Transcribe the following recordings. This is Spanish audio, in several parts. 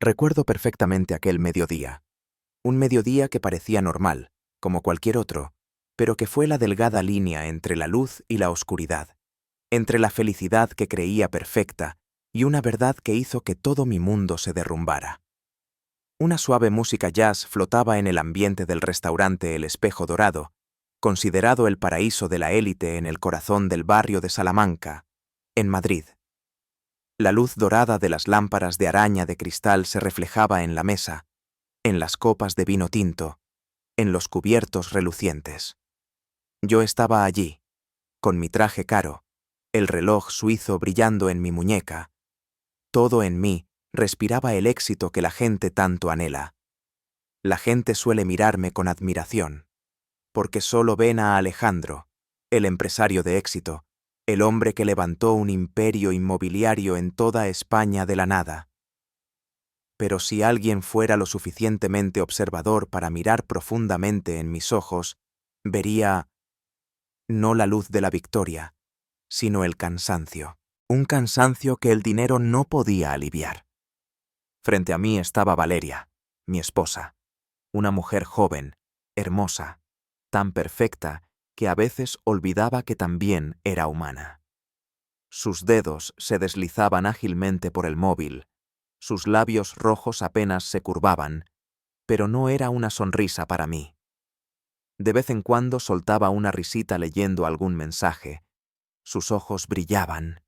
Recuerdo perfectamente aquel mediodía. Un mediodía que parecía normal, como cualquier otro, pero que fue la delgada línea entre la luz y la oscuridad, entre la felicidad que creía perfecta y una verdad que hizo que todo mi mundo se derrumbara. Una suave música jazz flotaba en el ambiente del restaurante El Espejo Dorado, considerado el paraíso de la élite en el corazón del barrio de Salamanca, en Madrid. La luz dorada de las lámparas de araña de cristal se reflejaba en la mesa, en las copas de vino tinto, en los cubiertos relucientes. Yo estaba allí, con mi traje caro, el reloj suizo brillando en mi muñeca. Todo en mí respiraba el éxito que la gente tanto anhela. La gente suele mirarme con admiración, porque solo ven a Alejandro, el empresario de éxito, el hombre que levantó un imperio inmobiliario en toda España de la nada. Pero si alguien fuera lo suficientemente observador para mirar profundamente en mis ojos, vería no la luz de la victoria, sino el cansancio, un cansancio que el dinero no podía aliviar. Frente a mí estaba Valeria, mi esposa, una mujer joven, hermosa, tan perfecta que a veces olvidaba que también era humana. Sus dedos se deslizaban ágilmente por el móvil, sus labios rojos apenas se curvaban, pero no era una sonrisa para mí. De vez en cuando soltaba una risita leyendo algún mensaje. Sus ojos brillaban.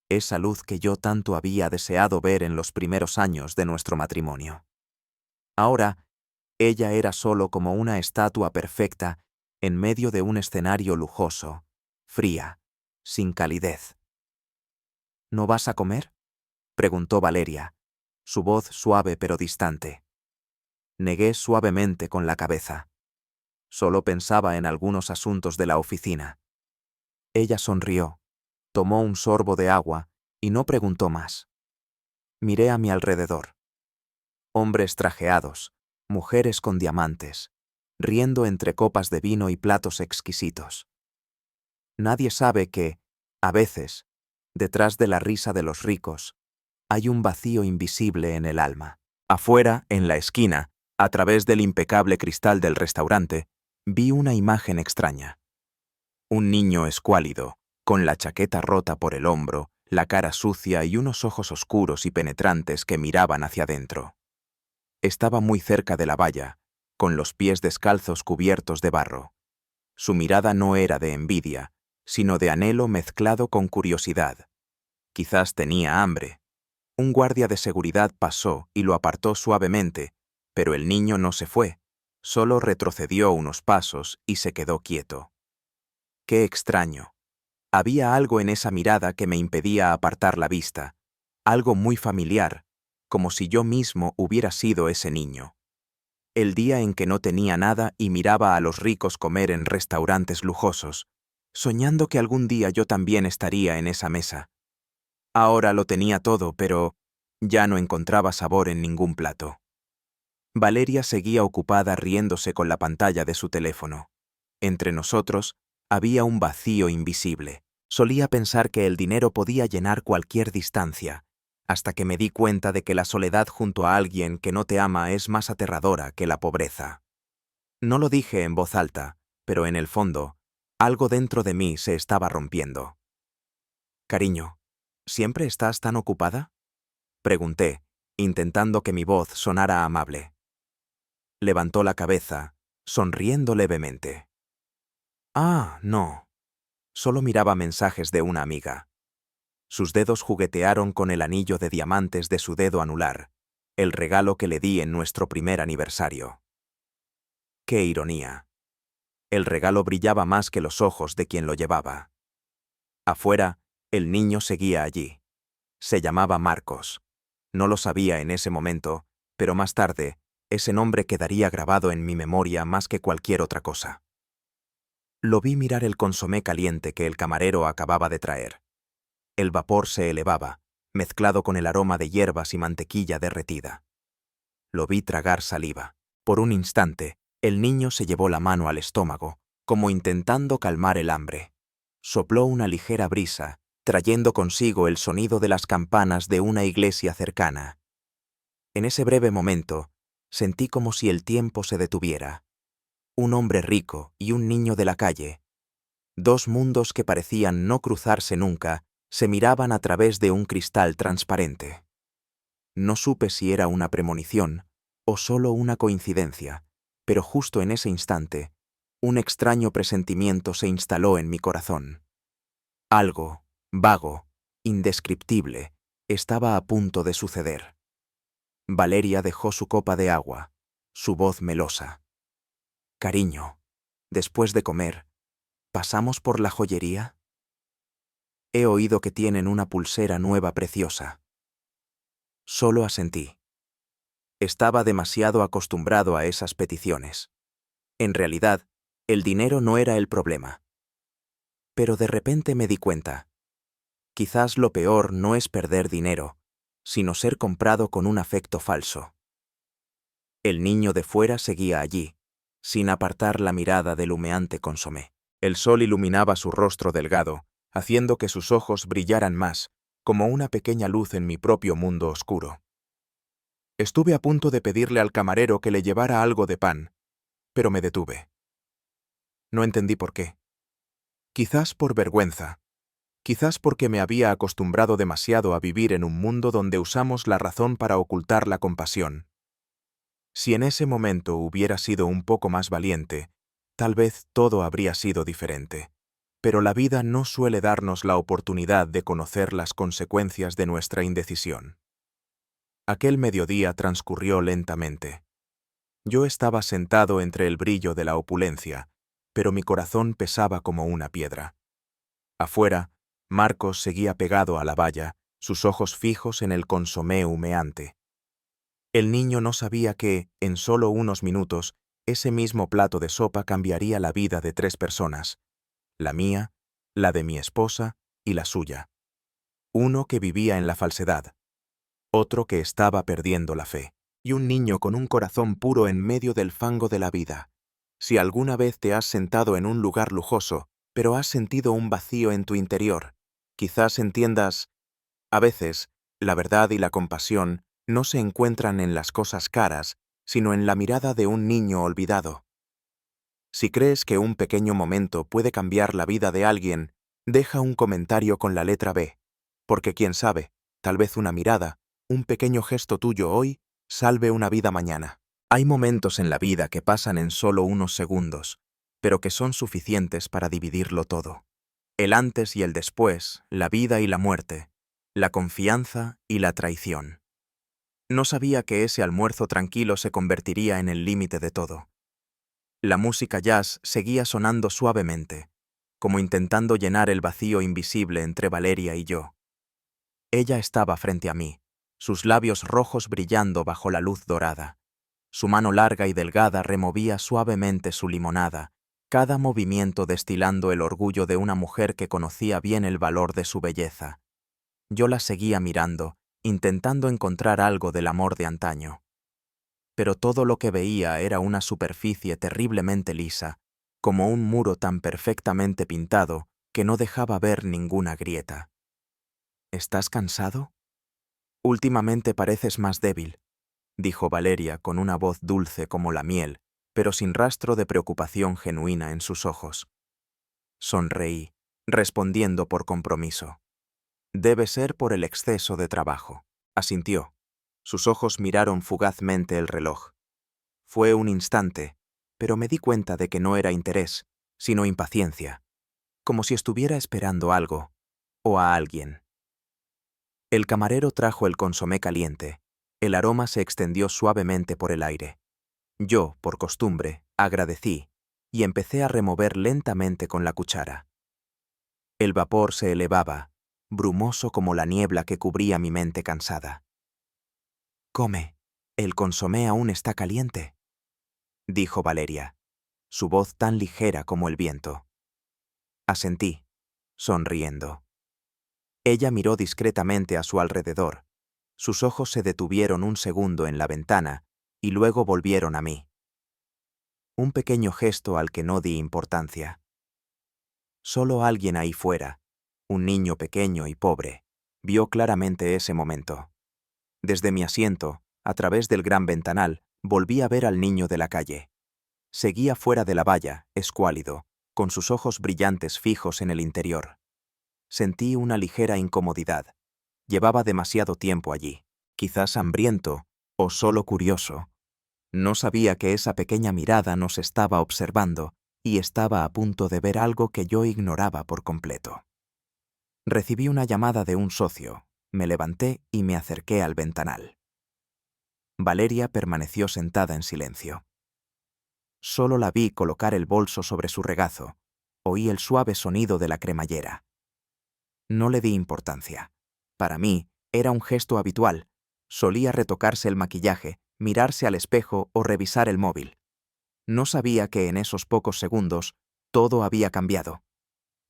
Esa luz que yo tanto había deseado ver en los primeros años de nuestro matrimonio. Ahora, ella era solo como una estatua perfecta en medio de un escenario lujoso, fría, sin calidez. ¿No vas a comer?, preguntó Valeria, su voz suave pero distante. Negué suavemente con la cabeza. Solo pensaba en algunos asuntos de la oficina. Ella sonrió, tomó un sorbo de agua y no preguntó más. Miré a mi alrededor. Hombres trajeados, mujeres con diamantes, riendo entre copas de vino y platos exquisitos. Nadie sabe que, a veces, detrás de la risa de los ricos, hay un vacío invisible en el alma. Afuera, en la esquina, a través del impecable cristal del restaurante, vi una imagen extraña. Un niño escuálido, con la chaqueta rota por el hombro, la cara sucia y unos ojos oscuros y penetrantes que miraban hacia adentro. Estaba muy cerca de la valla, con los pies descalzos cubiertos de barro. Su mirada no era de envidia, sino de anhelo mezclado con curiosidad. Quizás tenía hambre. Un guardia de seguridad pasó y lo apartó suavemente, pero el niño no se fue, solo retrocedió unos pasos y se quedó quieto. Qué extraño. Había algo en esa mirada que me impedía apartar la vista, algo muy familiar, como si yo mismo hubiera sido ese niño. El día en que no tenía nada y miraba a los ricos comer en restaurantes lujosos, soñando que algún día yo también estaría en esa mesa. Ahora lo tenía todo, pero ya no encontraba sabor en ningún plato. Valeria seguía ocupada riéndose con la pantalla de su teléfono. Entre nosotros había un vacío invisible. Solía pensar que el dinero podía llenar cualquier distancia, hasta que me di cuenta de que la soledad junto a alguien que no te ama es más aterradora que la pobreza. No lo dije en voz alta, pero en el fondo, algo dentro de mí se estaba rompiendo. Cariño, ¿siempre estás tan ocupada?, pregunté, intentando que mi voz sonara amable. Levantó la cabeza, sonriendo levemente. Ah, no. Solo miraba mensajes de una amiga. Sus dedos juguetearon con el anillo de diamantes de su dedo anular, el regalo que le di en nuestro primer aniversario. ¡Qué ironía! El regalo brillaba más que los ojos de quien lo llevaba. Afuera, el niño seguía allí. Se llamaba Marcos. No lo sabía en ese momento, pero más tarde, ese nombre quedaría grabado en mi memoria más que cualquier otra cosa. Lo vi mirar el consomé caliente que el camarero acababa de traer. El vapor se elevaba, mezclado con el aroma de hierbas y mantequilla derretida. Lo vi tragar saliva. Por un instante, el niño se llevó la mano al estómago, como intentando calmar el hambre. Sopló una ligera brisa, trayendo consigo el sonido de las campanas de una iglesia cercana. En ese breve momento, sentí como si el tiempo se detuviera. Un hombre rico y un niño de la calle. Dos mundos que parecían no cruzarse nunca, se miraban a través de un cristal transparente. No supe si era una premonición o solo una coincidencia, pero justo en ese instante, un extraño presentimiento se instaló en mi corazón. Algo, vago, indescriptible, estaba a punto de suceder. Valeria dejó su copa de agua, su voz melosa. Cariño, después de comer, ¿pasamos por la joyería? He oído que tienen una pulsera nueva preciosa. Solo asentí. Estaba demasiado acostumbrado a esas peticiones. En realidad, el dinero no era el problema. Pero de repente me di cuenta. Quizás lo peor no es perder dinero, sino ser comprado con un afecto falso. El niño de fuera seguía allí, sin apartar la mirada del humeante consomé. El sol iluminaba su rostro delgado, haciendo que sus ojos brillaran más, como una pequeña luz en mi propio mundo oscuro. Estuve a punto de pedirle al camarero que le llevara algo de pan, pero me detuve. No entendí por qué. Quizás por vergüenza. Quizás porque me había acostumbrado demasiado a vivir en un mundo donde usamos la razón para ocultar la compasión. Si en ese momento hubiera sido un poco más valiente, tal vez todo habría sido diferente. Pero la vida no suele darnos la oportunidad de conocer las consecuencias de nuestra indecisión. Aquel mediodía transcurrió lentamente. Yo estaba sentado entre el brillo de la opulencia, pero mi corazón pesaba como una piedra. Afuera, Marcos seguía pegado a la valla, sus ojos fijos en el consomé humeante. El niño no sabía que, en solo unos minutos, ese mismo plato de sopa cambiaría la vida de 3 personas, la mía, la de mi esposa y la suya. Uno que vivía en la falsedad, otro que estaba perdiendo la fe, y un niño con un corazón puro en medio del fango de la vida. Si alguna vez te has sentado en un lugar lujoso, pero has sentido un vacío en tu interior, quizás entiendas, a veces, la verdad y la compasión no se encuentran en las cosas caras, sino en la mirada de un niño olvidado. Si crees que un pequeño momento puede cambiar la vida de alguien, deja un comentario con la letra B, porque quién sabe, tal vez una mirada, un pequeño gesto tuyo hoy, salve una vida mañana. Hay momentos en la vida que pasan en solo unos segundos, pero que son suficientes para dividirlo todo. El antes y el después, la vida y la muerte, la confianza y la traición. No sabía que ese almuerzo tranquilo se convertiría en el límite de todo. La música jazz seguía sonando suavemente, como intentando llenar el vacío invisible entre Valeria y yo. Ella estaba frente a mí, sus labios rojos brillando bajo la luz dorada. Su mano larga y delgada removía suavemente su limonada, cada movimiento destilando el orgullo de una mujer que conocía bien el valor de su belleza. Yo la seguía mirando, intentando encontrar algo del amor de antaño. Pero todo lo que veía era una superficie terriblemente lisa, como un muro tan perfectamente pintado que no dejaba ver ninguna grieta. ¿Estás cansado? Últimamente pareces más débil, dijo Valeria con una voz dulce como la miel, pero sin rastro de preocupación genuina en sus ojos. Sonreí, respondiendo por compromiso. Debe ser por el exceso de trabajo. Asintió. Sus ojos miraron fugazmente el reloj. Fue un instante, pero me di cuenta de que no era interés, sino impaciencia, como si estuviera esperando algo, o a alguien. El camarero trajo el consomé caliente. El aroma se extendió suavemente por el aire. Yo, por costumbre, agradecí, y empecé a remover lentamente con la cuchara. El vapor se elevaba, brumoso como la niebla que cubría mi mente cansada. «Come, el consomé aún está caliente», dijo Valeria, su voz tan ligera como el viento. Asentí, sonriendo. Ella miró discretamente a su alrededor. Sus ojos se detuvieron un segundo en la ventana y luego volvieron a mí. Un pequeño gesto al que no di importancia. Solo alguien ahí fuera, un niño pequeño y pobre, vio claramente ese momento. Desde mi asiento, A través del gran ventanal, volví a ver al niño de la calle. Seguía fuera de la valla, escuálido, con sus ojos brillantes fijos en el interior. Sentí una ligera incomodidad. Llevaba demasiado tiempo allí, quizás hambriento o solo curioso. No sabía que esa pequeña mirada nos estaba observando y estaba a punto de ver algo que yo ignoraba por completo. Recibí una llamada de un socio, me levanté y me acerqué al ventanal. Valeria permaneció sentada en silencio. Solo la vi colocar el bolso sobre su regazo. Oí el suave sonido de la cremallera. No le di importancia. Para mí, era un gesto habitual. Solía retocarse el maquillaje, mirarse al espejo o revisar el móvil. No sabía que en esos pocos segundos todo había cambiado.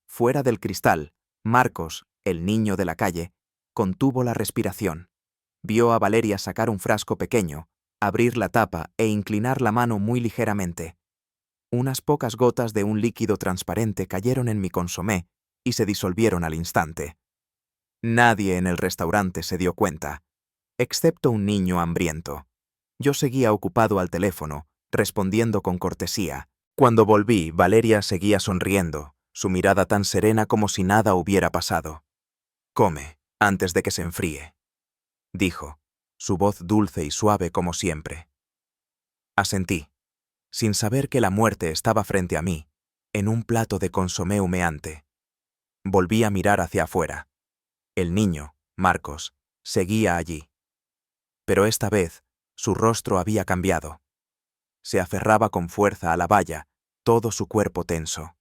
Fuera del cristal, Marcos, el niño de la calle, contuvo la respiración. Vio a Valeria sacar un frasco pequeño, abrir la tapa e inclinar la mano muy ligeramente. Unas pocas gotas de un líquido transparente cayeron en mi consomé y se disolvieron al instante. Nadie en el restaurante se dio cuenta, excepto un niño hambriento. Yo seguía ocupado al teléfono, respondiendo con cortesía. Cuando volví, Valeria seguía sonriendo, su mirada tan serena como si nada hubiera pasado. «Come, antes de que se enfríe», dijo, su voz dulce y suave como siempre. Asentí, sin saber que la muerte estaba frente a mí, en un plato de consomé humeante. Volví a mirar hacia afuera. El niño, Marcos, seguía allí. Pero esta vez, su rostro había cambiado. Se aferraba con fuerza a la valla, todo su cuerpo tenso.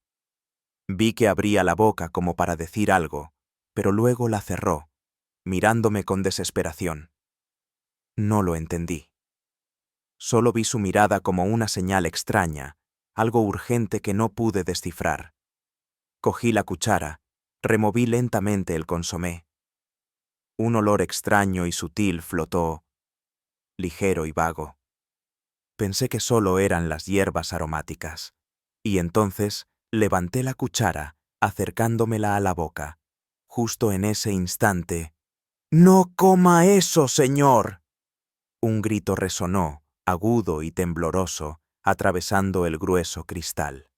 Vi que abría la boca como para decir algo, pero luego la cerró, mirándome con desesperación. No lo entendí. Solo vi su mirada como una señal extraña, algo urgente que no pude descifrar. Cogí la cuchara, removí lentamente el consomé. Un olor extraño y sutil flotó, ligero y vago. Pensé que solo eran las hierbas aromáticas, y entonces levanté la cuchara, acercándomela a la boca. Justo en ese instante, «¡No coma eso, señor!». Un grito resonó, agudo y tembloroso, atravesando el grueso cristal.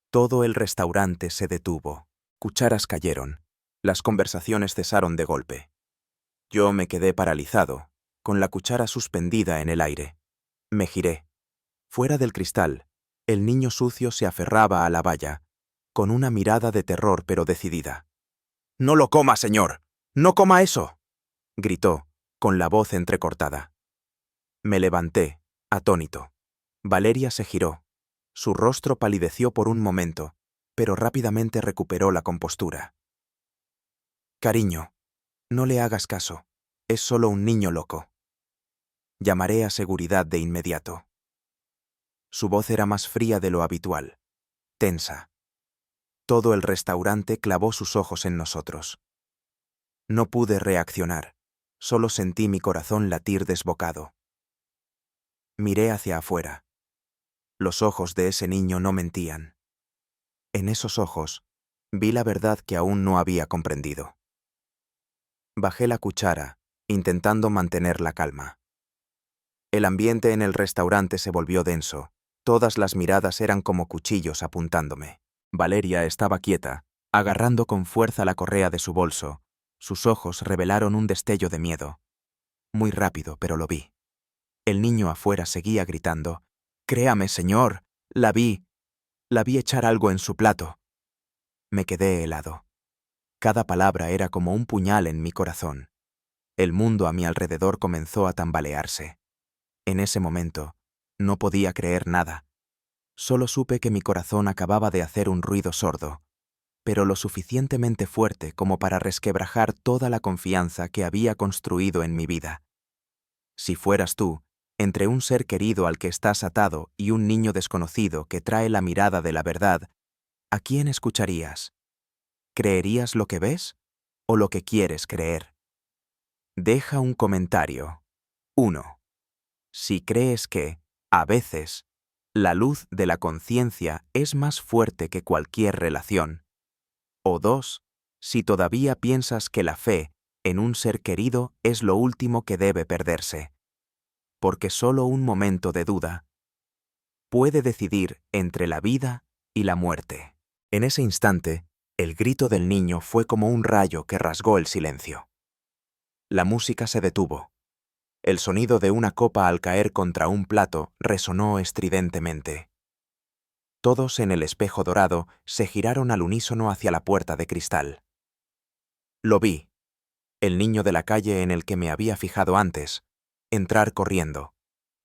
Todo el restaurante se detuvo. Cucharas cayeron. Las conversaciones cesaron de golpe. Yo me quedé paralizado, con la cuchara suspendida en el aire. Me giré. Fuera del cristal, el niño sucio se aferraba a la valla, con una mirada de terror pero decidida. «¡No lo coma, señor! ¡No coma eso!», gritó, con la voz entrecortada. Me levanté, atónito. Valeria se giró. Su rostro palideció por un momento, pero rápidamente recuperó la compostura. «Cariño, no le hagas caso. Es solo un niño loco. Llamaré a seguridad de inmediato». Su voz era más fría de lo habitual, tensa. Todo el restaurante clavó sus ojos en nosotros. No pude reaccionar, solo sentí mi corazón latir desbocado. Miré hacia afuera. Los ojos de ese niño no mentían. En esos ojos vi la verdad que aún no había comprendido. Bajé la cuchara, intentando mantener la calma. El ambiente en el restaurante se volvió denso. Todas las miradas eran como cuchillos apuntándome. Valeria estaba quieta, agarrando con fuerza la correa de su bolso. Sus ojos revelaron un destello de miedo. Muy rápido, pero lo vi. El niño afuera seguía gritando: «Créame, señor, la vi echar algo en su plato». Me quedé helado. Cada palabra era como un puñal en mi corazón. El mundo a mi alrededor comenzó a tambalearse. En ese momento, no podía creer nada. Solo supe que mi corazón acababa de hacer un ruido sordo, pero lo suficientemente fuerte como para resquebrajar toda la confianza que había construido en mi vida. Si fueras tú, entre un ser querido al que estás atado y un niño desconocido que trae la mirada de la verdad, ¿a quién escucharías? ¿Creerías lo que ves o lo que quieres creer? Deja un comentario. 1. Si crees que, a veces, la luz de la conciencia es más fuerte que cualquier relación. O 2. Si todavía piensas que la fe en un ser querido es lo último que debe perderse. porque solo un momento de duda puede decidir entre la vida y la muerte. En ese instante, el grito del niño fue como un rayo que rasgó el silencio. La música se detuvo. El sonido de una copa al caer contra un plato resonó estridentemente. Todos en el espejo dorado se giraron al unísono hacia la puerta de cristal. Lo vi, el niño de la calle en el que me había fijado antes, entrar corriendo,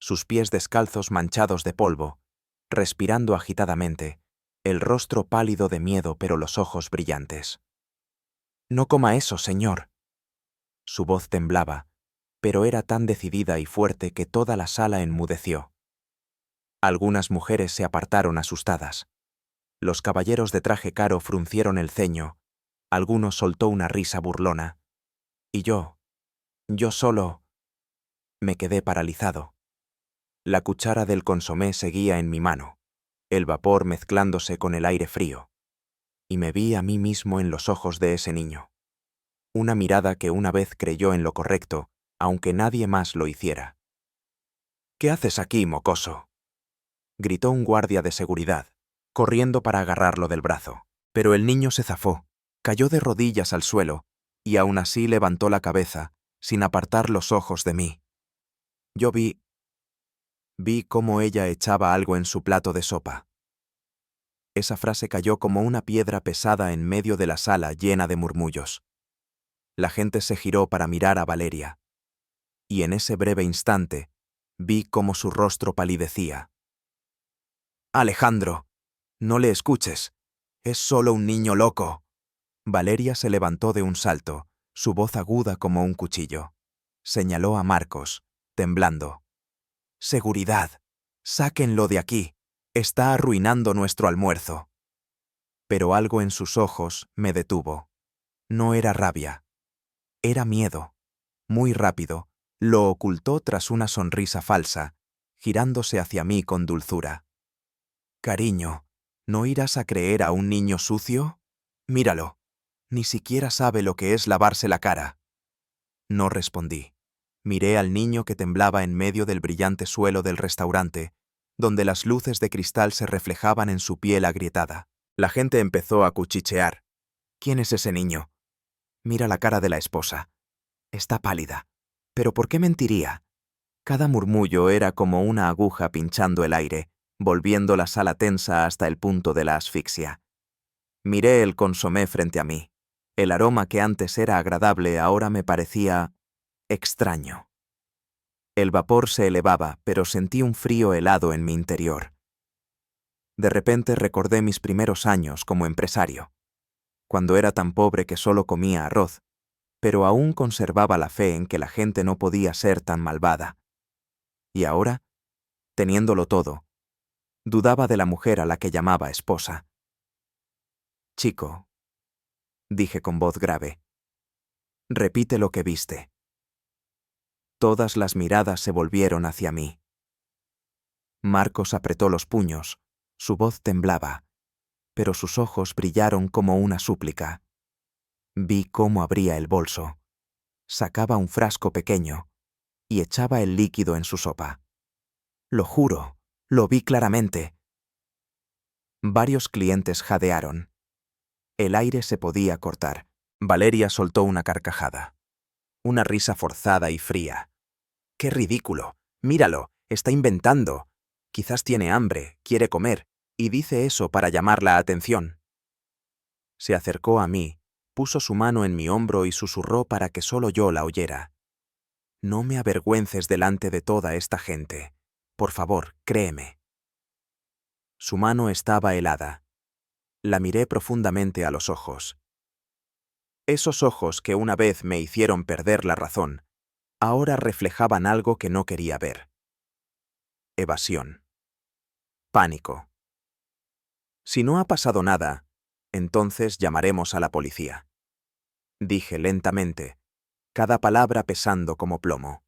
sus pies descalzos manchados de polvo, respirando agitadamente, el rostro pálido de miedo pero los ojos brillantes. «No coma eso, señor». Su voz temblaba, pero era tan decidida y fuerte que toda la sala enmudeció. Algunas mujeres se apartaron asustadas. Los caballeros de traje caro fruncieron el ceño, alguno soltó una risa burlona. Y yo solo, me quedé paralizado. La cuchara del consomé seguía en mi mano, el vapor mezclándose con el aire frío, y me vi a mí mismo en los ojos de ese niño. Una mirada que una vez creyó en lo correcto, aunque nadie más lo hiciera. «¿Qué haces aquí, mocoso?», gritó un guardia de seguridad, corriendo para agarrarlo del brazo. Pero el niño se zafó, cayó de rodillas al suelo, y aún así levantó la cabeza, sin apartar los ojos de mí. Yo vi cómo ella echaba algo en su plato de sopa. Esa frase cayó como una piedra pesada en medio de la sala llena de murmullos. La gente se giró para mirar a Valeria. Y en ese breve instante, vi cómo su rostro palidecía. «Alejandro, no le escuches. Es solo un niño loco». Valeria se levantó de un salto, su voz aguda como un cuchillo. Señaló a Marcos, temblando. «Seguridad. Sáquenlo de aquí. Está arruinando nuestro almuerzo». Pero algo en sus ojos me detuvo. No era rabia. Era miedo. Muy rápido, lo ocultó tras una sonrisa falsa, girándose hacia mí con dulzura. «Cariño, ¿no irás a creer a un niño sucio? Míralo. Ni siquiera sabe lo que es lavarse la cara». No respondí. Miré al niño que temblaba en medio del brillante suelo del restaurante, donde las luces de cristal se reflejaban en su piel agrietada. La gente empezó a cuchichear. «¿Quién es ese niño? Mira la cara de la esposa. Está pálida. ¿Pero por qué mentiría?» Cada murmullo era como una aguja pinchando el aire, volviendo la sala tensa hasta el punto de la asfixia. Miré el consomé frente a mí. El aroma que antes era agradable ahora me parecía extraño. El vapor se elevaba, pero sentí un frío helado en mi interior. De repente recordé mis primeros años como empresario, cuando era tan pobre que solo comía arroz, pero aún conservaba la fe en que la gente no podía ser tan malvada. Y ahora, teniéndolo todo, dudaba de la mujer a la que llamaba esposa. «Chico», dije con voz grave, «repite lo que viste». Todas las miradas se volvieron hacia mí. Marcos apretó los puños, su voz temblaba, pero sus ojos brillaron como una súplica. Vi cómo abría el bolso, sacaba un frasco pequeño y echaba el líquido en su sopa. Lo juro, lo vi claramente. Varios clientes jadearon. El aire se podía cortar. Valeria soltó una carcajada. Una risa forzada y fría. «¡Qué ridículo! Míralo, está inventando. Quizás tiene hambre, quiere comer, y dice eso para llamar la atención». Se acercó a mí, puso su mano en mi hombro y susurró para que solo yo la oyera. «No me avergüences delante de toda esta gente. Por favor, créeme». Su mano estaba helada. La miré profundamente a los ojos. Esos ojos que una vez me hicieron perder la razón, ahora reflejaban algo que no quería ver. Evasión. Pánico. «Si no ha pasado nada, entonces llamaremos a la policía», dije lentamente, cada palabra pesando como plomo.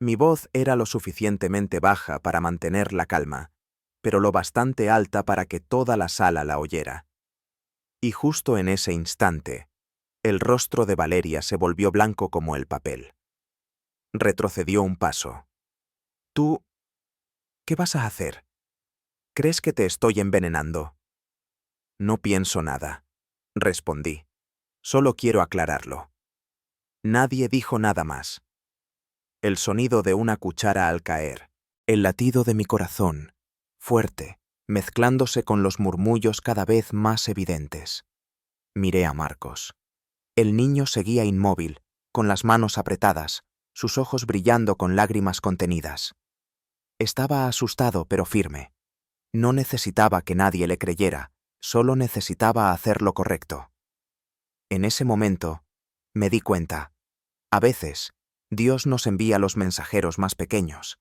Mi voz era lo suficientemente baja para mantener la calma, pero lo bastante alta para que toda la sala la oyera. Y justo en ese instante, el rostro de Valeria se volvió blanco como el papel. Retrocedió un paso. Tú, ¿qué vas a hacer? ¿Crees que te estoy envenenando? No pienso nada, respondí. Solo quiero aclararlo. Nadie dijo nada más. El sonido de una cuchara al caer, el latido de mi corazón, fuerte, mezclándose con los murmullos cada vez más evidentes. Miré a Marcos. El niño seguía inmóvil, con las manos apretadas, sus ojos brillando con lágrimas contenidas. Estaba asustado pero firme. No necesitaba que nadie le creyera, solo necesitaba hacer lo correcto. En ese momento, me di cuenta. A veces, Dios nos envía los mensajeros más pequeños,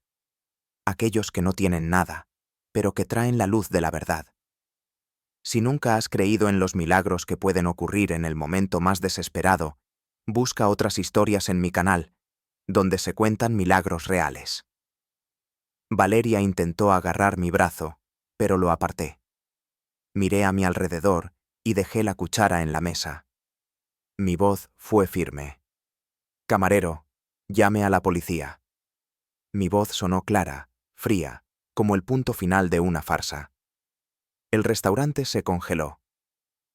aquellos que no tienen nada, pero que traen la luz de la verdad. Si nunca has creído en los milagros que pueden ocurrir en el momento más desesperado, busca otras historias en mi canal, donde se cuentan milagros reales. Valeria intentó agarrar mi brazo, pero lo aparté. Miré a mi alrededor y dejé la cuchara en la mesa. Mi voz fue firme. Camarero, llame a la policía. Mi voz sonó clara, fría, como el punto final de una farsa. El restaurante se congeló.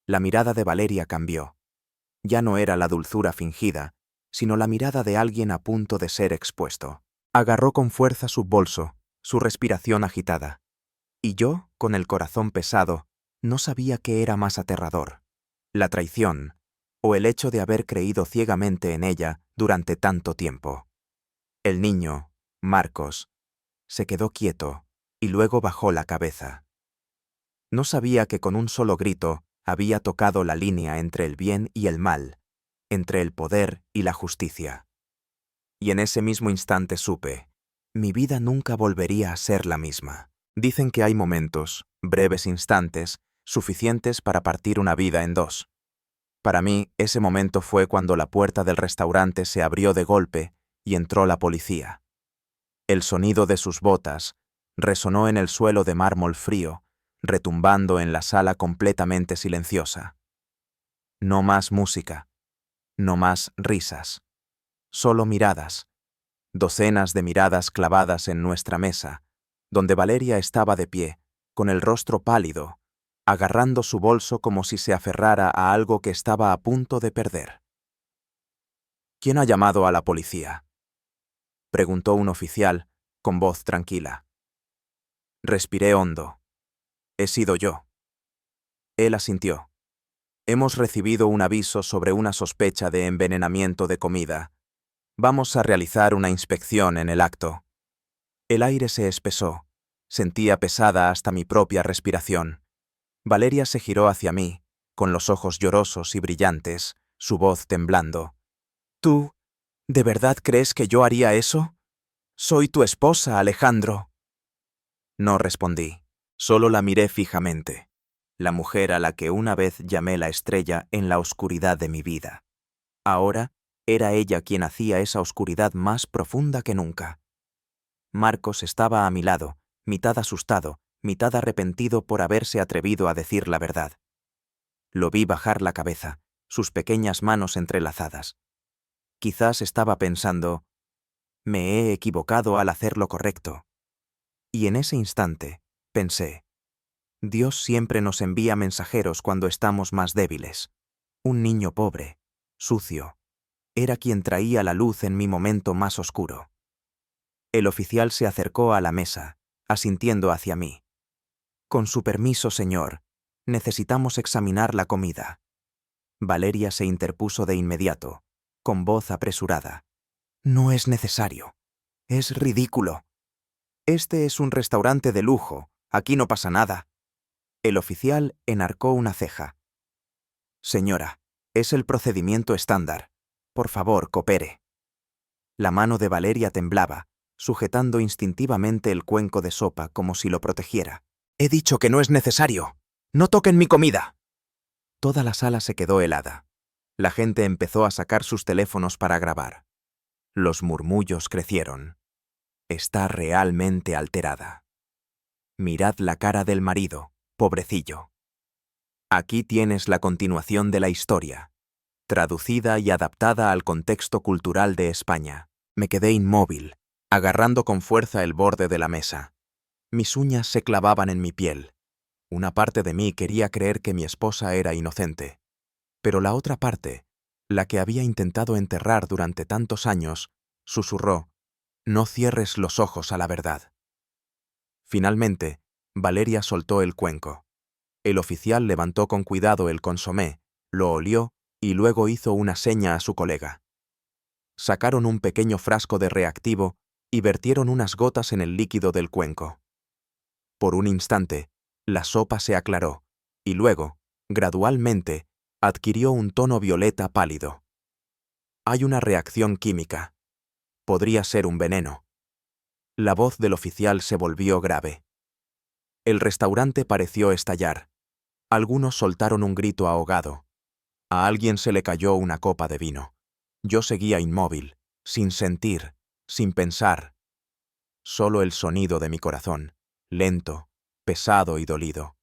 La mirada de Valeria cambió. Ya no era la dulzura fingida, sino la mirada de alguien a punto de ser expuesto. Agarró con fuerza su bolso, su respiración agitada. Y yo, con el corazón pesado, no sabía qué era más aterrador: la traición o el hecho de haber creído ciegamente en ella durante tanto tiempo. El niño, Marcos, se quedó quieto y luego bajó la cabeza. No sabía que con un solo grito había tocado la línea entre el bien y el mal, entre el poder y la justicia. Y en ese mismo instante supe, mi vida nunca volvería a ser la misma. Dicen que hay momentos, breves instantes, suficientes para partir una vida en dos. Para mí, ese momento fue cuando la puerta del restaurante se abrió de golpe y entró la policía. El sonido de sus botas resonó en el suelo de mármol frío, retumbando en la sala completamente silenciosa. No más música, no más risas, solo miradas, docenas de miradas clavadas en nuestra mesa, donde Valeria estaba de pie, con el rostro pálido, agarrando su bolso como si se aferrara a algo que estaba a punto de perder. ¿Quién ha llamado a la policía?, preguntó un oficial, con voz tranquila. Respiré hondo. He sido yo. Él asintió. Hemos recibido un aviso sobre una sospecha de envenenamiento de comida. Vamos a realizar una inspección en el acto. El aire se espesó. Sentía pesada hasta mi propia respiración. Valeria se giró hacia mí, con los ojos llorosos y brillantes, su voz temblando. ¿Tú, de verdad crees que yo haría eso? Soy tu esposa, Alejandro. No respondí. Solo la miré fijamente. La mujer a la que una vez llamé la estrella en la oscuridad de mi vida. Ahora era ella quien hacía esa oscuridad más profunda que nunca. Marcos estaba a mi lado, mitad asustado, mitad arrepentido por haberse atrevido a decir la verdad. Lo vi bajar la cabeza, sus pequeñas manos entrelazadas. Quizás estaba pensando, me he equivocado al hacer lo correcto. Y en ese instante, pensé, Dios siempre nos envía mensajeros cuando estamos más débiles. Un niño pobre, sucio, era quien traía la luz en mi momento más oscuro. El oficial se acercó a la mesa, asintiendo hacia mí. Con su permiso, señor, necesitamos examinar la comida. Valeria se interpuso de inmediato, con voz apresurada. No es necesario. Es ridículo. Este es un restaurante de lujo, aquí no pasa nada. El oficial enarcó una ceja. Señora, es el procedimiento estándar. Por favor, coopere. La mano de Valeria temblaba, sujetando instintivamente el cuenco de sopa como si lo protegiera. He dicho que no es necesario. ¡No toquen mi comida! Toda la sala se quedó helada. La gente empezó a sacar sus teléfonos para grabar. Los murmullos crecieron. Está realmente alterada. Mirad la cara del marido, pobrecillo. Aquí tienes la continuación de la historia, traducida y adaptada al contexto cultural de España. Me quedé inmóvil, agarrando con fuerza el borde de la mesa. Mis uñas se clavaban en mi piel. Una parte de mí quería creer que mi esposa era inocente, pero la otra parte, la que había intentado enterrar durante tantos años, susurró: «No cierres los ojos a la verdad». Finalmente, Valeria soltó el cuenco. El oficial levantó con cuidado el consomé, lo olió y luego hizo una seña a su colega. Sacaron un pequeño frasco de reactivo y vertieron unas gotas en el líquido del cuenco. Por un instante, la sopa se aclaró y luego, gradualmente, adquirió un tono violeta pálido. Hay una reacción química. Podría ser un veneno. La voz del oficial se volvió grave. El restaurante pareció estallar. Algunos soltaron un grito ahogado. A alguien se le cayó una copa de vino. Yo seguía inmóvil, sin sentir, sin pensar. Solo el sonido de mi corazón, lento, pesado y dolido.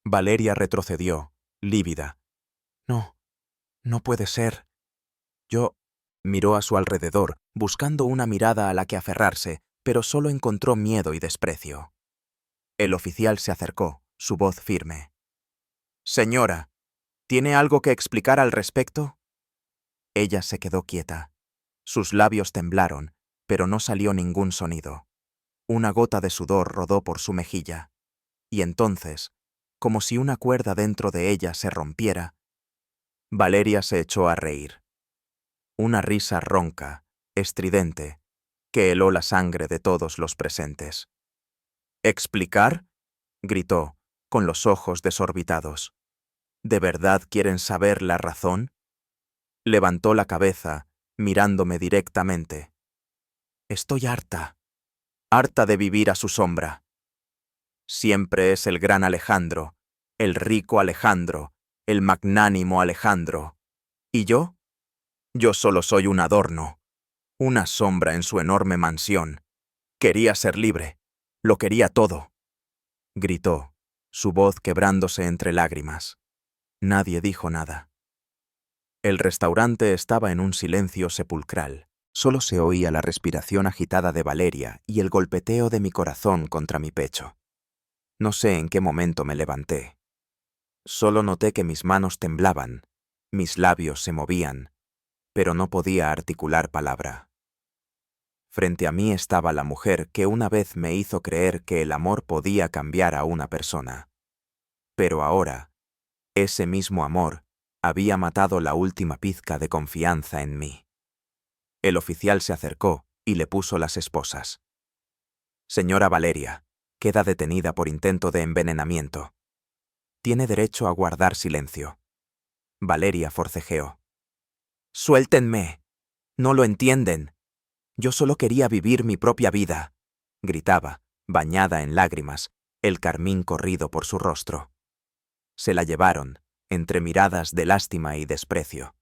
Valeria retrocedió, lívida. «No, no puede ser». Yo miró a su alrededor, buscando una mirada a la que aferrarse, pero solo encontró miedo y desprecio. El oficial se acercó, su voz firme. «Señora, ¿tiene algo que explicar al respecto?» Ella se quedó quieta. Sus labios temblaron, pero no salió ningún sonido. Una gota de sudor rodó por su mejilla. Y entonces, como si una cuerda dentro de ella se rompiera, Valeria se echó a reír. Una risa ronca, estridente, que heló la sangre de todos los presentes. «¿Explicar?», gritó, con los ojos desorbitados. «¿De verdad quieren saber la razón?». Levantó la cabeza, mirándome directamente. «Estoy harta, harta de vivir a su sombra. Siempre es el gran Alejandro, el rico Alejandro, el magnánimo Alejandro. ¿Y yo? Yo solo soy un adorno, una sombra en su enorme mansión. Quería ser libre, lo quería todo», gritó, su voz quebrándose entre lágrimas. Nadie dijo nada. El restaurante estaba en un silencio sepulcral. Solo se oía la respiración agitada de Valeria y el golpeteo de mi corazón contra mi pecho. No sé en qué momento me levanté. Solo noté que mis manos temblaban, mis labios se movían, pero no podía articular palabra. Frente a mí estaba la mujer que una vez me hizo creer que el amor podía cambiar a una persona. Pero ahora, ese mismo amor había matado la última pizca de confianza en mí. El oficial se acercó y le puso las esposas. «Señora Valeria, queda detenida por intento de envenenamiento. Tiene derecho a guardar silencio». Valeria forcejeó. «Suéltenme. No lo entienden. Yo solo quería vivir mi propia vida», gritaba, bañada en lágrimas, el carmín corrido por su rostro. Se la llevaron, entre miradas de lástima y desprecio.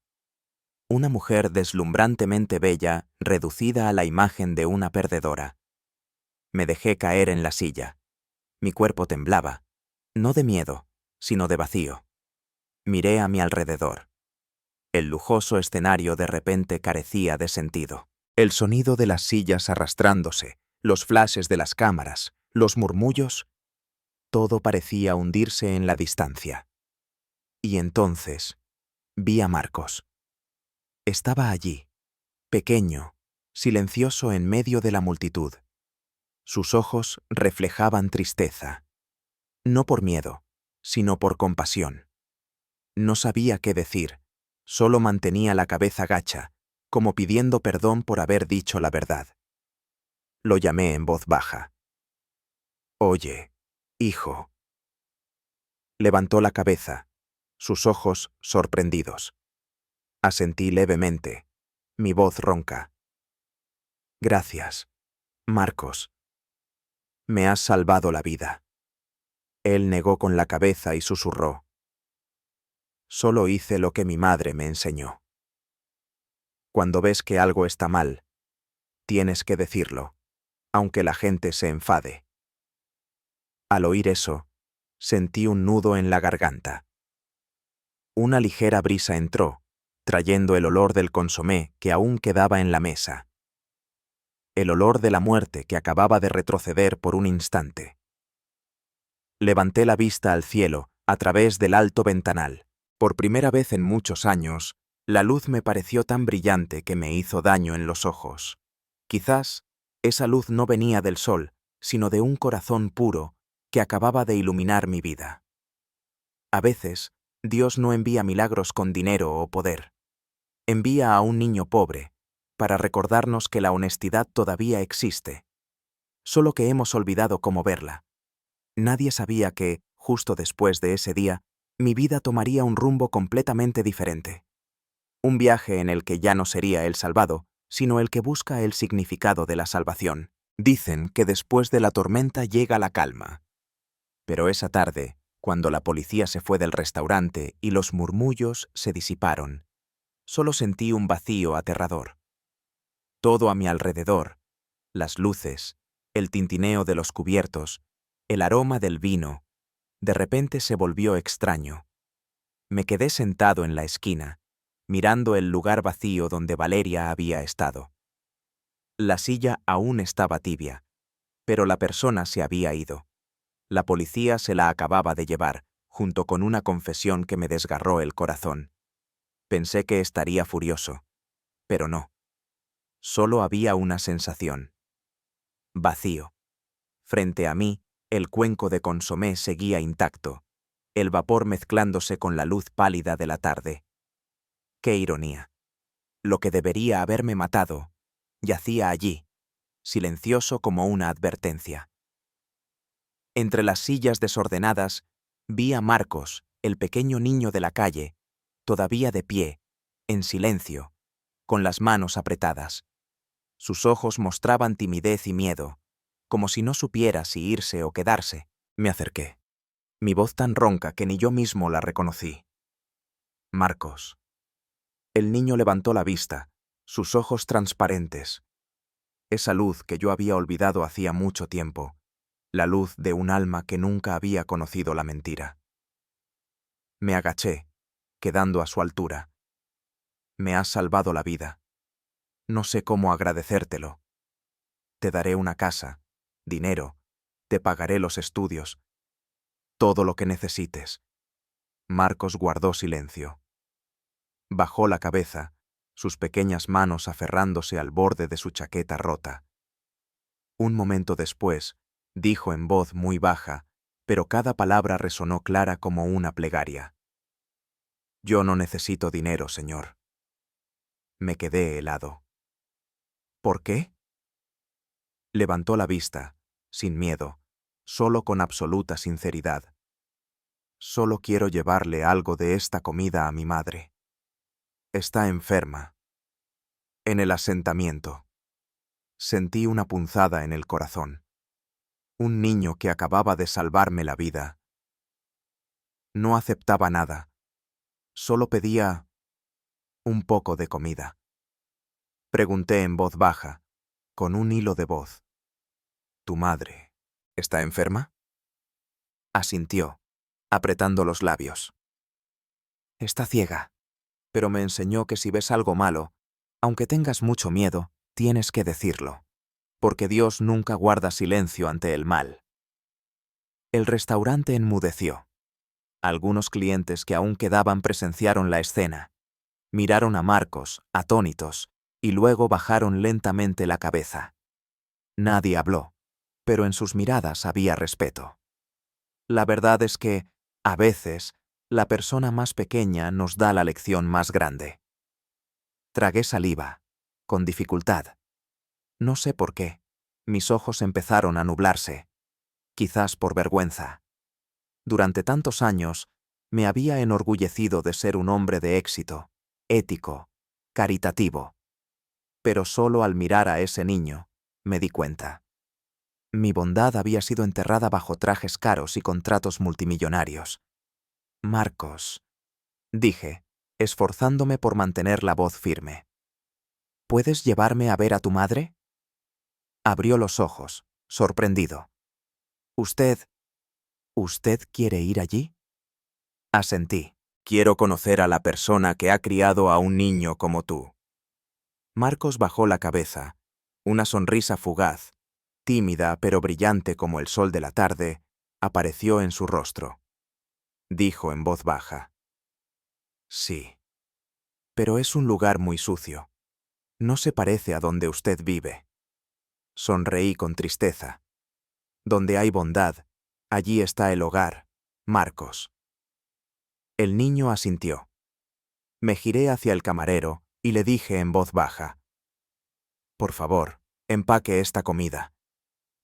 Una mujer deslumbrantemente bella, reducida a la imagen de una perdedora. Me dejé caer en la silla. Mi cuerpo temblaba, no de miedo, sino de vacío. Miré a mi alrededor. El lujoso escenario de repente carecía de sentido. El sonido de las sillas arrastrándose, los flashes de las cámaras, los murmullos, todo parecía hundirse en la distancia. Y entonces vi a Marcos. Estaba allí, pequeño, silencioso en medio de la multitud. Sus ojos reflejaban tristeza, no por miedo, sino por compasión. No sabía qué decir, solo mantenía la cabeza gacha, como pidiendo perdón por haber dicho la verdad. Lo llamé en voz baja. «Oye, hijo». Levantó la cabeza, sus ojos sorprendidos. Asentí levemente, mi voz ronca. «Gracias, Marcos. Me has salvado la vida». Él negó con la cabeza y susurró: «Solo hice lo que mi madre me enseñó. Cuando ves que algo está mal, tienes que decirlo, aunque la gente se enfade». Al oír eso, sentí un nudo en la garganta. Una ligera brisa entró, trayendo el olor del consomé que aún quedaba en la mesa. el olor de la muerte que acababa de retroceder por un instante. Levanté la vista al cielo, a través del alto ventanal. Por primera vez en muchos años, la luz me pareció tan brillante que me hizo daño en los ojos. Quizás esa luz no venía del sol, sino de un corazón puro que acababa de iluminar mi vida. A veces, Dios no envía milagros con dinero o poder. Envía a un niño pobre, para recordarnos que la honestidad todavía existe, solo que hemos olvidado cómo verla. Nadie sabía que, justo después de ese día, mi vida tomaría un rumbo completamente diferente. Un viaje en el que ya no sería el salvado, sino el que busca el significado de la salvación. Dicen que después de la tormenta llega la calma. Pero esa tarde, cuando la policía se fue del restaurante y los murmullos se disiparon, solo sentí un vacío aterrador. Todo a mi alrededor, las luces, el tintineo de los cubiertos, el aroma del vino, de repente se volvió extraño. Me quedé sentado en la esquina, mirando el lugar vacío donde Valeria había estado. La silla aún estaba tibia, pero la persona se había ido. La policía se la acababa de llevar, junto con una confesión que me desgarró el corazón. Pensé que estaría furioso, pero no. Solo había una sensación. Vacío. Frente a mí, el cuenco de consomé seguía intacto, el vapor mezclándose con la luz pálida de la tarde. ¡Qué ironía! Lo que debería haberme matado, yacía allí, silencioso como una advertencia. Entre las sillas desordenadas, vi a Marcos, el pequeño niño de la calle, todavía de pie, en silencio, con las manos apretadas. Sus ojos mostraban timidez y miedo, como si no supiera si irse o quedarse. Me acerqué, mi voz tan ronca que ni yo mismo la reconocí. Marcos. El niño levantó la vista, sus ojos transparentes. Esa luz que yo había olvidado hacía mucho tiempo, la luz de un alma que nunca había conocido la mentira. Me agaché, quedando a su altura. Me has salvado la vida. No sé cómo agradecértelo. Te daré una casa, dinero, te pagaré los estudios, todo lo que necesites. Marcos guardó silencio. Bajó la cabeza, sus pequeñas manos aferrándose al borde de su chaqueta rota. Un momento después, dijo en voz muy baja, pero cada palabra resonó clara como una plegaria. Yo no necesito dinero, señor. Me quedé helado. ¿Por qué? Levantó la vista, sin miedo, solo con absoluta sinceridad. Solo quiero llevarle algo de esta comida a mi madre. Está enferma. En el asentamiento. Sentí una punzada en el corazón. Un niño que acababa de salvarme la vida. No aceptaba nada. Solo pedía un poco de comida. Pregunté en voz baja, con un hilo de voz. ¿Tu madre está enferma? Asintió, apretando los labios. Está ciega, pero me enseñó que si ves algo malo, aunque tengas mucho miedo, tienes que decirlo, porque Dios nunca guarda silencio ante el mal. El restaurante enmudeció. Algunos clientes que aún quedaban presenciaron la escena. Miraron a Marcos, atónitos, y luego bajaron lentamente la cabeza. Nadie habló, pero en sus miradas había respeto. La verdad es que, a veces, la persona más pequeña nos da la lección más grande. Tragué saliva, con dificultad. No sé por qué. Mis ojos empezaron a nublarse, quizás por vergüenza. Durante tantos años, me había enorgullecido de ser un hombre de éxito, ético, caritativo. Pero solo al mirar a ese niño, me di cuenta. Mi bondad había sido enterrada bajo trajes caros y contratos multimillonarios. Marcos, dije, esforzándome por mantener la voz firme. ¿Puedes llevarme a ver a tu madre? Abrió los ojos, sorprendido. ¿Usted quiere ir allí? Asentí. Quiero conocer a la persona que ha criado a un niño como tú. Marcos bajó la cabeza, Una sonrisa fugaz, tímida pero brillante como el sol de la tarde, apareció en su rostro. Dijo en voz baja: Sí. Pero es un lugar muy sucio. No se parece a donde usted vive. Sonreí con tristeza. Donde hay bondad, allí está el hogar, Marcos. El niño asintió. Me giré hacia el camarero y le dije en voz baja: Por favor, empaque esta comida.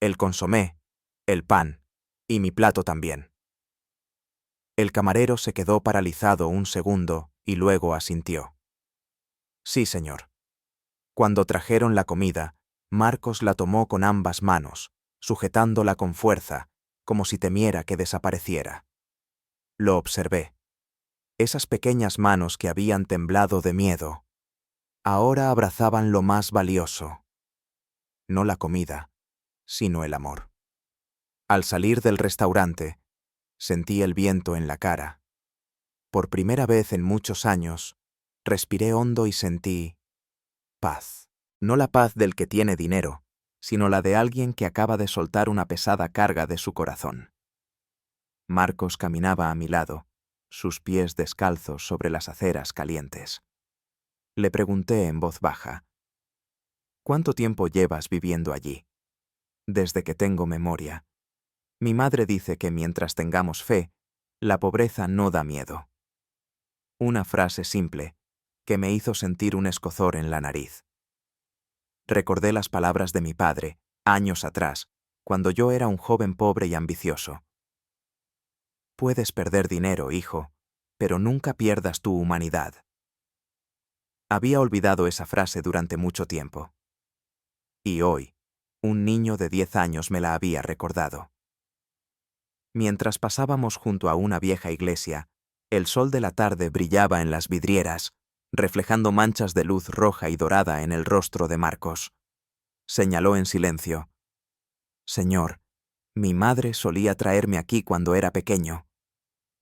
El consomé, el pan, y mi plato también. El camarero se quedó paralizado un segundo y luego asintió. Sí, señor. Cuando trajeron la comida, Marcos la tomó con ambas manos, sujetándola con fuerza, como si temiera que desapareciera. Lo observé. Esas pequeñas manos que habían temblado de miedo, ahora abrazaban lo más valioso. No la comida, sino el amor. Al salir del restaurante, sentí el viento en la cara. Por primera vez en muchos años, respiré hondo y sentí paz. No la paz del que tiene dinero, sino la de alguien que acaba de soltar una pesada carga de su corazón. Marcos caminaba a mi lado, sus pies descalzos sobre las aceras calientes. Le pregunté en voz baja: ¿Cuánto tiempo llevas viviendo allí? Desde que tengo memoria. Mi madre dice que mientras tengamos fe, la pobreza no da miedo. Una frase simple, que me hizo sentir un escozor en la nariz. Recordé las palabras de mi padre, años atrás, cuando yo era un joven pobre y ambicioso. Puedes perder dinero, hijo, pero nunca pierdas tu humanidad. Había olvidado esa frase durante mucho tiempo. Y hoy, un niño de 10 años me la había recordado. Mientras pasábamos junto a una vieja iglesia, el sol de la tarde brillaba en las vidrieras, reflejando manchas de luz roja y dorada en el rostro de Marcos. Señaló en silencio: Señor, mi madre solía traerme aquí cuando era pequeño.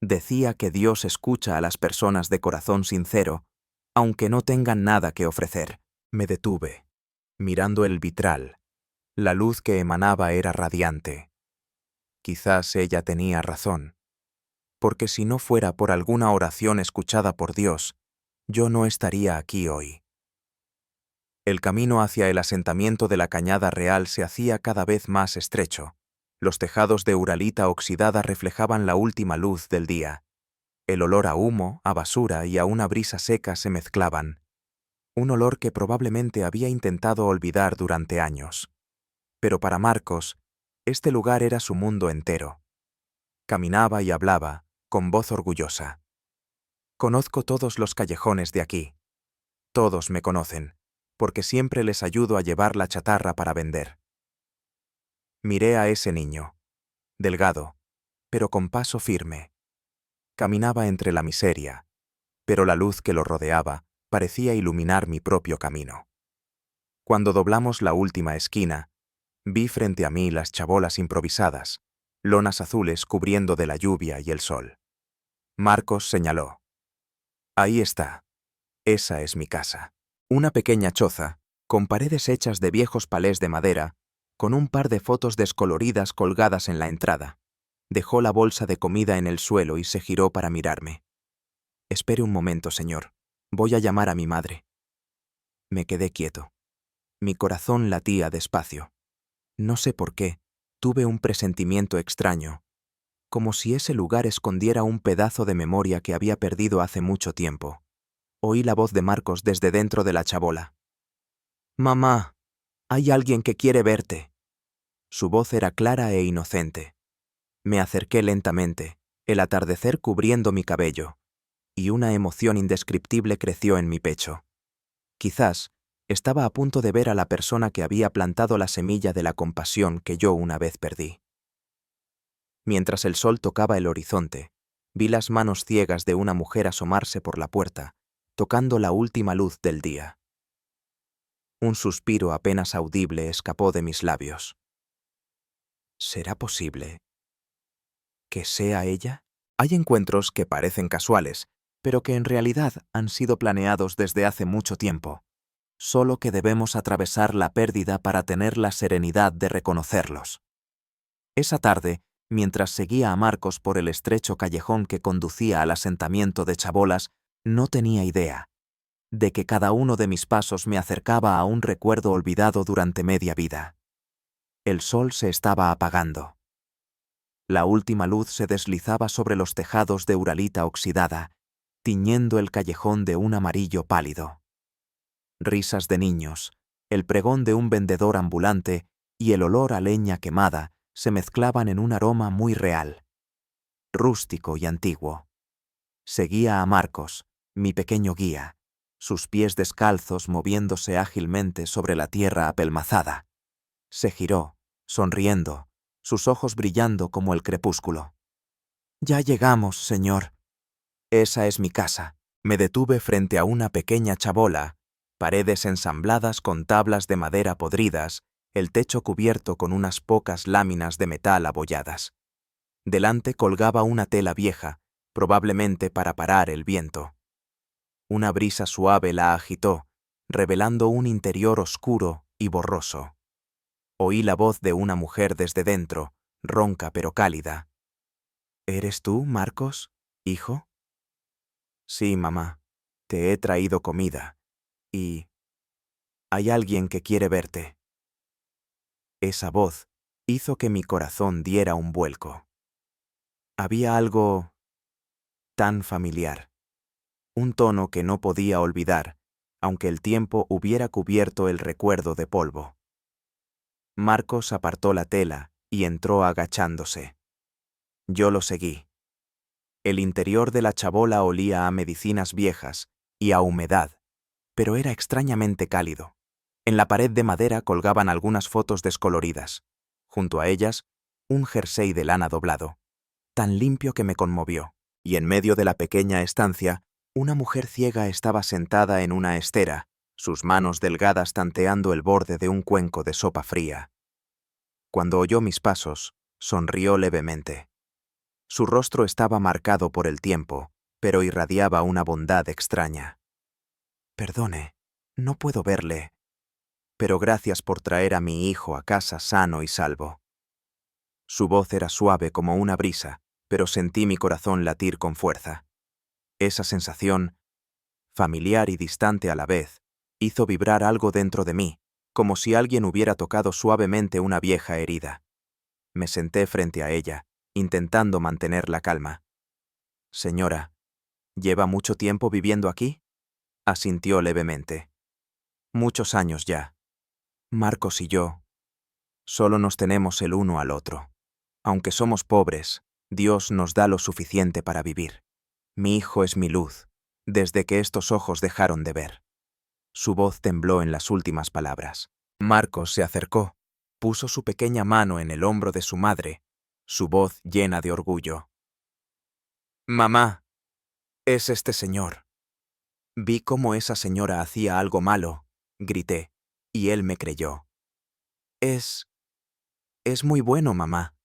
Decía que Dios escucha a las personas de corazón sincero, aunque no tengan nada que ofrecer. Me detuve, mirando el vitral. La luz que emanaba era radiante. Quizás ella tenía razón, porque si no fuera por alguna oración escuchada por Dios, yo no estaría aquí hoy. El camino hacia el asentamiento de la Cañada Real se hacía cada vez más estrecho. Los tejados de uralita oxidada reflejaban la última luz del día. El olor a humo, a basura y a una brisa seca se mezclaban. Un olor que probablemente había intentado olvidar durante años. Pero para Marcos, este lugar era su mundo entero. Caminaba y hablaba, con voz orgullosa. Conozco todos los callejones de aquí. Todos me conocen, porque siempre les ayudo a llevar la chatarra para vender. Miré a ese niño, delgado, pero con paso firme. Caminaba entre la miseria, pero la luz que lo rodeaba parecía iluminar mi propio camino. Cuando doblamos la última esquina, vi frente a mí las chabolas improvisadas, lonas azules cubriendo de la lluvia y el sol. Marcos señaló: Ahí está. Esa es mi casa. Una pequeña choza, con paredes hechas de viejos palés de madera, con un par de fotos descoloridas colgadas en la entrada. Dejó la bolsa de comida en el suelo y se giró para mirarme. Espere un momento, señor. Voy a llamar a mi madre. Me quedé quieto. Mi corazón latía despacio. No sé por qué, tuve un presentimiento extraño, como si ese lugar escondiera un pedazo de memoria que había perdido hace mucho tiempo. Oí la voz de Marcos desde dentro de la chabola. «Mamá, hay alguien que quiere verte». Su voz era clara e inocente. Me acerqué lentamente, el atardecer cubriendo mi cabello, y una emoción indescriptible creció en mi pecho. Quizás estaba a punto de ver a la persona que había plantado la semilla de la compasión que yo una vez perdí. Mientras el sol tocaba el horizonte, vi las manos ciegas de una mujer asomarse por la puerta, tocando la última luz del día. Un suspiro apenas audible escapó de mis labios. ¿Será posible que sea ella? Hay encuentros que parecen casuales, pero que en realidad han sido planeados desde hace mucho tiempo. solo que debemos atravesar la pérdida para tener la serenidad de reconocerlos. Esa tarde, mientras seguía a Marcos por el estrecho callejón que conducía al asentamiento de chabolas, no tenía idea de que cada uno de mis pasos me acercaba a un recuerdo olvidado durante media vida. El sol se estaba apagando. La última luz se deslizaba sobre los tejados de uralita oxidada, tiñendo el callejón de un amarillo pálido. Risas de niños, el pregón de un vendedor ambulante y el olor a leña quemada se mezclaban en un aroma muy real, rústico y antiguo. Seguía a Marcos, mi pequeño guía, sus pies descalzos moviéndose ágilmente sobre la tierra apelmazada. Se giró, sonriendo, sus ojos brillando como el crepúsculo. «Ya llegamos, señor. Esa es mi casa». Me detuve frente a una pequeña chabola, paredes ensambladas con tablas de madera podridas, el techo cubierto con unas pocas láminas de metal abolladas. Delante colgaba una tela vieja, probablemente para parar el viento. Una brisa suave la agitó, revelando un interior oscuro y borroso. Oí la voz de una mujer desde dentro, ronca pero cálida. «¿Eres tú, Marcos, hijo?» «Sí, mamá. Te he traído comida. Y hay alguien que quiere verte». Esa voz hizo que mi corazón diera un vuelco. Había algo tan familiar, un tono que no podía olvidar, aunque el tiempo hubiera cubierto el recuerdo de polvo. Marcos apartó la tela y entró agachándose. Yo lo seguí. El interior de la chabola olía a medicinas viejas y a humedad, pero era extrañamente cálido. En la pared de madera colgaban algunas fotos descoloridas. Junto a ellas, un jersey de lana doblado, tan limpio que me conmovió, y en medio de la pequeña estancia, una mujer ciega estaba sentada en una estera, sus manos delgadas tanteando el borde de un cuenco de sopa fría. Cuando oyó mis pasos, sonrió levemente. Su rostro estaba marcado por el tiempo, pero irradiaba una bondad extraña. «Perdone, no puedo verle, pero gracias por traer a mi hijo a casa sano y salvo». Su voz era suave como una brisa, pero sentí mi corazón latir con fuerza. Esa sensación, familiar y distante a la vez, hizo vibrar algo dentro de mí, como si alguien hubiera tocado suavemente una vieja herida. Me senté frente a ella, intentando mantener la calma. «Señora, ¿lleva mucho tiempo viviendo aquí?», asintió levemente. «Muchos años ya. Marcos y yo solo nos tenemos el uno al otro. Aunque somos pobres, Dios nos da lo suficiente para vivir. Mi hijo es mi luz, desde que estos ojos dejaron de ver». Su voz tembló en las últimas palabras. Marcos se acercó, puso su pequeña mano en el hombro de su madre, su voz llena de orgullo. «Mamá, es este señor». Vi cómo esa señora hacía algo malo, grité, y él me creyó. Es muy bueno, mamá».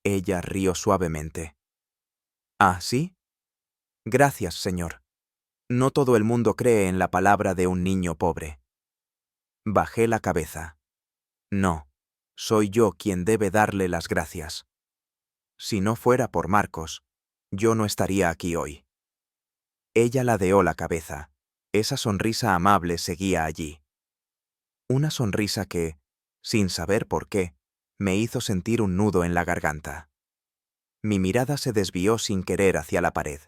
Ella rió suavemente. «¿Ah, sí? Gracias, señor. No todo el mundo cree en la palabra de un niño pobre». Bajé la cabeza. No, soy yo quien debe darle las gracias. Si no fuera por Marcos, yo no estaría aquí hoy. Ella ladeó la cabeza. Esa sonrisa amable seguía allí. Una sonrisa que, sin saber por qué, me hizo sentir un nudo en la garganta. Mi mirada se desvió sin querer hacia la pared.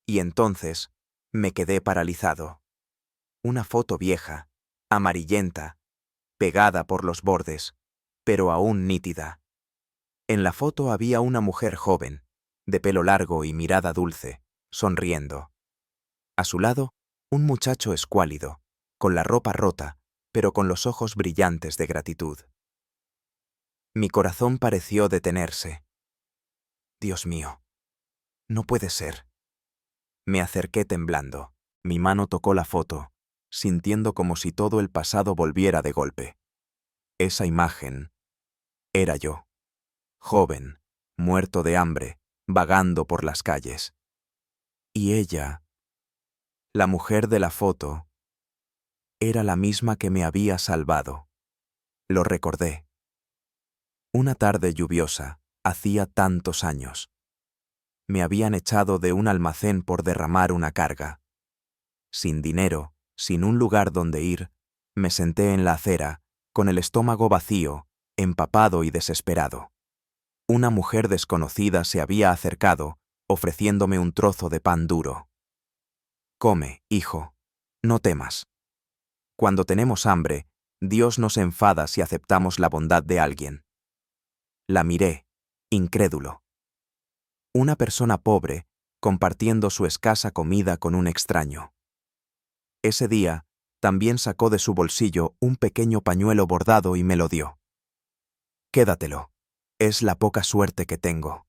Y entonces me quedé paralizado. Una foto vieja, amarillenta, pegada por los bordes, pero aún nítida. En la foto había una mujer joven, de pelo largo y mirada dulce, sonriendo. A su lado, un muchacho escuálido, con la ropa rota, pero con los ojos brillantes de gratitud. Mi corazón pareció detenerse. Dios mío, no puede ser. Me acerqué temblando. Mi mano tocó la foto, sintiendo como si todo el pasado volviera de golpe. Esa imagen era yo, joven, muerto de hambre, vagando por las calles. Y ella, la mujer de la foto, Era la misma que me había salvado. Lo recordé. Una tarde lluviosa, hacía tantos años. Me habían echado de un almacén por derramar una carga. Sin dinero, sin un lugar donde ir, me senté en la acera, con el estómago vacío, empapado y desesperado. Una mujer desconocida se había acercado, ofreciéndome un trozo de pan duro. Come, hijo, no temas. Cuando tenemos hambre, Dios nos enfada si aceptamos la bondad de alguien. La miré, incrédulo. Una persona pobre, compartiendo su escasa comida con un extraño. Ese día, también sacó de su bolsillo un pequeño pañuelo bordado y me lo dio. Quédatelo. Es la poca suerte que tengo.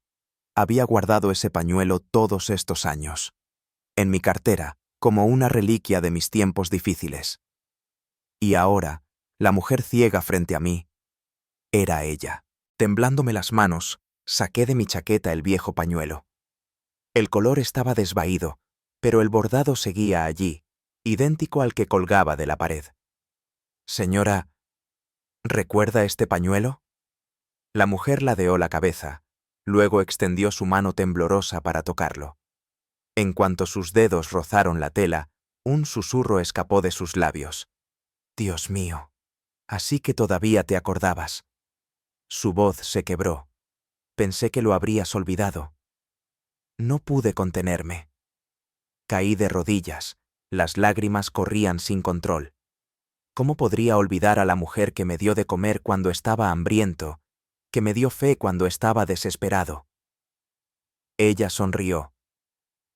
Había guardado ese pañuelo todos estos años. En mi cartera, como una reliquia de mis tiempos difíciles. Y ahora, la mujer ciega frente a mí, era ella. Temblándome las manos, saqué de mi chaqueta el viejo pañuelo. El color estaba desvaído, pero el bordado seguía allí, idéntico al que colgaba de la pared. Señora, ¿recuerda este pañuelo? La mujer ladeó la cabeza, luego extendió su mano temblorosa para tocarlo. En cuanto sus dedos rozaron la tela, un susurro escapó de sus labios. Dios mío, así que todavía te acordabas. Su voz se quebró. Pensé que lo habrías olvidado. No pude contenerme. Caí de rodillas, las lágrimas corrían sin control. ¿Cómo podría olvidar a la mujer que me dio de comer cuando estaba hambriento, que me dio fe cuando estaba desesperado? Ella sonrió.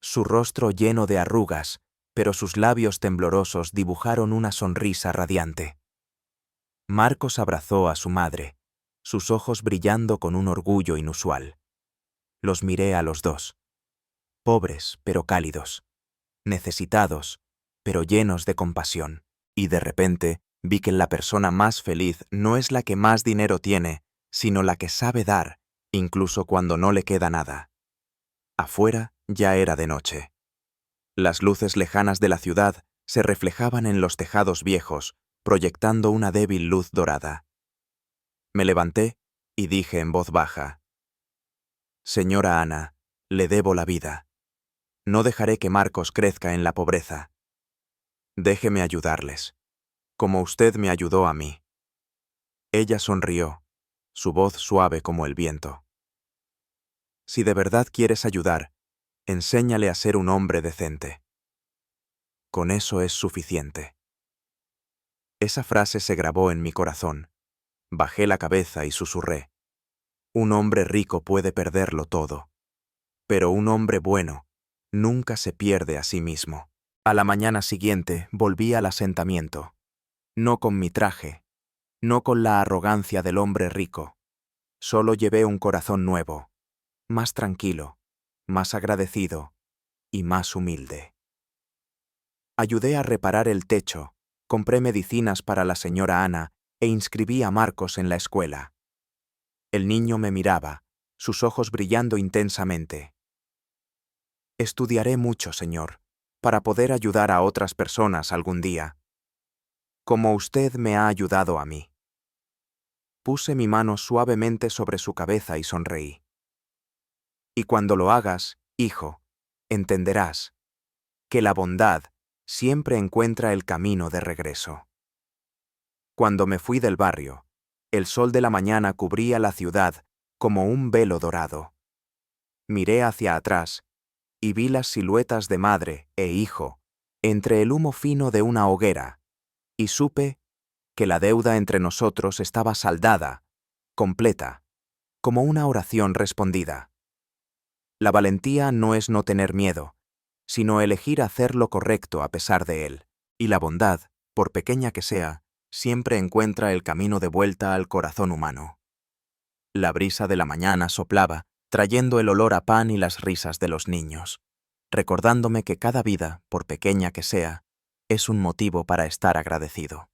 Su rostro lleno de arrugas, pero sus labios temblorosos dibujaron una sonrisa radiante. Marcos abrazó a su madre, sus ojos brillando con un orgullo inusual. Los miré a los dos. Pobres, pero cálidos. Necesitados, pero llenos de compasión. Y de repente vi que la persona más feliz no es la que más dinero tiene, sino la que sabe dar, incluso cuando no le queda nada. Afuera ya era de noche. Las luces lejanas de la ciudad se reflejaban en los tejados viejos, proyectando una débil luz dorada. Me levanté y dije en voz baja: Señora Ana, le debo la vida. No dejaré que Marcos crezca en la pobreza. Déjeme ayudarles, como usted me ayudó a mí. Ella sonrió, su voz suave como el viento. Si de verdad quieres ayudar, enséñale a ser un hombre decente. Con eso es suficiente. Esa frase se grabó en mi corazón. Bajé la cabeza y susurré: un hombre rico puede perderlo todo, pero un hombre bueno nunca se pierde a sí mismo. A la mañana siguiente volví al asentamiento. No con mi traje, no con la arrogancia del hombre rico. Solo llevé un corazón nuevo, más tranquilo, más agradecido y más humilde. Ayudé a reparar el techo, compré medicinas para la señora Ana e inscribí a Marcos en la escuela. El niño me miraba, sus ojos brillando intensamente. Estudiaré mucho, señor, para poder ayudar a otras personas algún día, como usted me ha ayudado a mí. Puse mi mano suavemente sobre su cabeza y sonreí. Y cuando lo hagas, hijo, entenderás que la bondad siempre encuentra el camino de regreso. Cuando me fui del barrio, el sol de la mañana cubría la ciudad como un velo dorado. Miré hacia atrás y vi las siluetas de madre e hijo entre el humo fino de una hoguera, y supe que la deuda entre nosotros estaba saldada, completa, como una oración respondida. La valentía no es no tener miedo, sino elegir hacer lo correcto a pesar de él. Y la bondad, por pequeña que sea, siempre encuentra el camino de vuelta al corazón humano. La brisa de la mañana soplaba, trayendo el olor a pan y las risas de los niños, recordándome que cada vida, por pequeña que sea, es un motivo para estar agradecido.